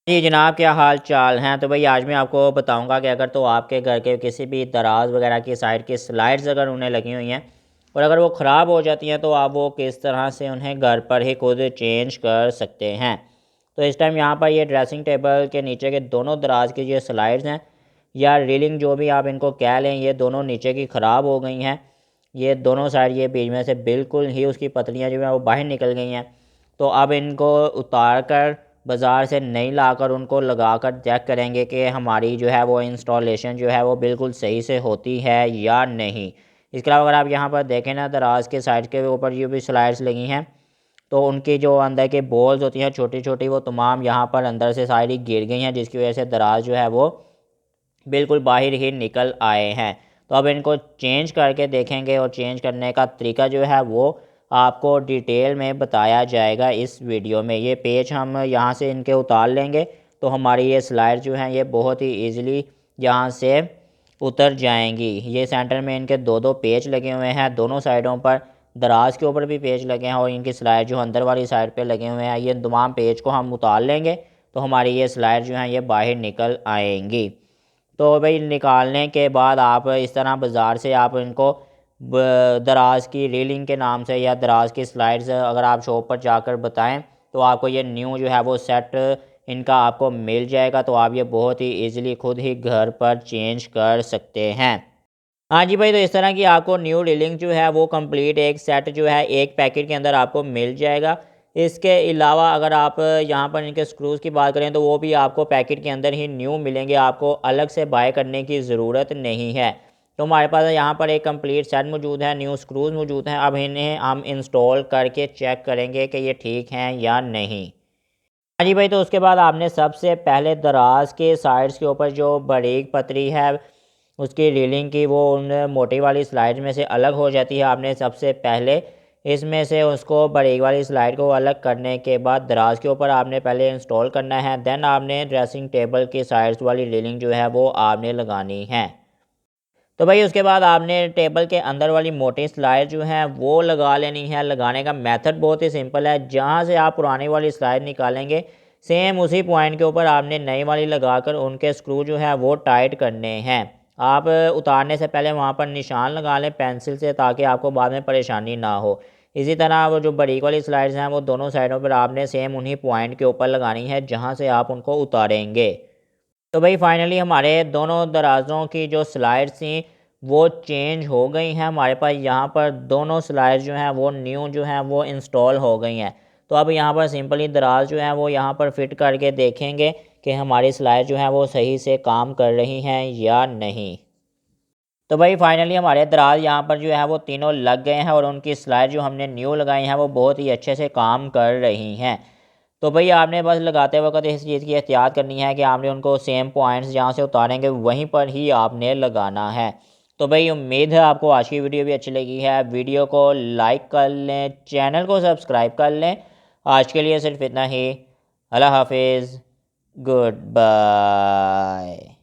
जी जनाब, क्या हाल चाल हैं। तो भाई आज मैं आपको बताऊंगा कि अगर तो आपके घर के किसी भी दराज वगैरह की साइड की स्लाइड्स अगर उन्हें लगी हुई हैं और अगर वो ख़राब हो जाती हैं तो आप वो किस तरह से उन्हें घर पर ही खुद चेंज कर सकते हैं। तो इस टाइम यहाँ पर ये ड्रेसिंग टेबल के नीचे के दोनों दराज की ये स्लाइड्स हैं या रीलिंग जो भी आप इनको कह लें, ये दोनों नीचे की ख़राब हो गई हैं। ये दोनों साइड ये बीच में से बिल्कुल ही उसकी पतलियाँ जो हैं वो बाहर निकल गई हैं। तो अब इनको उतार कर बाज़ार से नई लाकर उनको लगाकर चेक करेंगे कि हमारी जो है वो इंस्टॉलेशन जो है वो बिल्कुल सही से होती है या नहीं। इसके अलावा अगर आप यहाँ पर देखें ना, दराज के साइड के ऊपर ये भी स्लाइड्स लगी हैं तो उनकी जो अंदर के बॉल्स होती हैं छोटी छोटी, वो तमाम यहाँ पर अंदर से सारी गिर गई हैं, जिसकी वजह से दराज जो है वो बिल्कुल बाहर ही निकल आए हैं। तो अब इनको चेंज करके देखेंगे और चेंज करने का तरीका जो है वो आपको डिटेल में बताया जाएगा इस वीडियो में। ये पेज हम यहाँ से इनके उतार लेंगे तो हमारी ये स्लाइड जो हैं ये बहुत ही ईज़िली यहाँ से उतर जाएंगी। ये सेंटर में इनके दो दो पेज लगे हुए हैं, दोनों साइडों पर दराज के ऊपर भी पेज लगे हैं और इनकी स्लाइड जो अंदर वाली साइड पे लगे हुए हैं, ये तमाम पेज को हम उतार लेंगे तो हमारी ये स्लाइड जो हैं ये बाहर निकल आएंगी। तो भाई निकालने के बाद आप इस तरह बाज़ार से आप इनको दराज की रीलिंग के नाम से या दराज की स्लाइड्स अगर आप शॉप पर जाकर बताएं तो आपको ये न्यू जो है वो सेट इनका आपको मिल जाएगा। तो आप ये बहुत ही इजीली खुद ही घर पर चेंज कर सकते हैं। हाँ जी भाई, तो इस तरह की आपको न्यू रीलिंग जो है वो कंप्लीट एक सेट जो है एक पैकेट के अंदर आपको मिल जाएगा। इसके अलावा अगर आप यहाँ पर इनके स्क्रूज़ की बात करें तो वो भी आपको पैकेट के अंदर ही न्यू मिलेंगे, आपको अलग से बाय करने की ज़रूरत नहीं है। तो हमारे पास यहाँ पर एक कंप्लीट सेट मौजूद है, न्यू स्क्रूज़ मौजूद हैं। अब इन्हें हम इंस्टॉल करके चेक करेंगे कि ये ठीक हैं या नहीं। हाँ जी भाई, तो उसके बाद आपने सबसे पहले दराज के साइड्स के ऊपर जो बारीक पतरी है उसकी रीलिंग की, वो उन मोटी वाली स्लाइड में से अलग हो जाती है। आपने सबसे पहले इसमें से उसको बारीक वाली स्लाइड को अलग करने के बाद दराज के ऊपर आपने पहले इंस्टॉल करना है। देन आपने ड्रेसिंग टेबल की साइड्स वाली रीलिंग जो है वो आपने लगानी है। तो भाई उसके बाद आपने टेबल के अंदर वाली मोटी स्लाइड जो है वो लगा लेनी है। लगाने का मेथड बहुत ही सिंपल है। जहाँ से आप पुरानी वाली स्लाइड निकालेंगे सेम उसी पॉइंट के ऊपर आपने नई वाली लगाकर उनके स्क्रू जो है वो टाइट करने हैं। आप उतारने से पहले वहाँ पर निशान लगा लें पेंसिल से, ताकि आपको बाद में परेशानी ना हो। इसी तरह वो जो बारीक वाली स्लाइड्स हैं वो दोनों साइडों पर आपने सेम उन्हीं पॉइंट के ऊपर लगानी है जहाँ से आप उनको उतारेंगे। तो भाई फाइनली हमारे दोनों दराज़ों की जो स्लाइड्स थी वो चेंज हो गई हैं। हमारे पास यहाँ पर दोनों स्लाइड्स जो हैं वो न्यू जो हैं वो इंस्टॉल हो गई हैं। तो अब यहाँ पर सिंपली दराज जो है वो यहाँ पर फिट करके देखेंगे कि हमारी स्लाइड जो है वो सही से काम कर रही हैं या नहीं। तो भाई फाइनली हमारे दराज यहाँ पर जो है वो तीनों लग गए हैं और उनकी स्लाइड जो हमने न्यू लगाई हैं वो बहुत ही अच्छे से काम कर रही हैं। तो भाई आपने बस लगाते वक्त इस चीज़ की एहतियात करनी है कि आपने उनको सेम पॉइंट्स जहाँ से उतारेंगे वहीं पर ही आपने लगाना है। तो भाई उम्मीद है आपको आज की वीडियो भी अच्छी लगी है। वीडियो को लाइक कर लें, चैनल को सब्सक्राइब कर लें। आज के लिए सिर्फ इतना ही। अल्लाह हाफिज़, गुड बाय।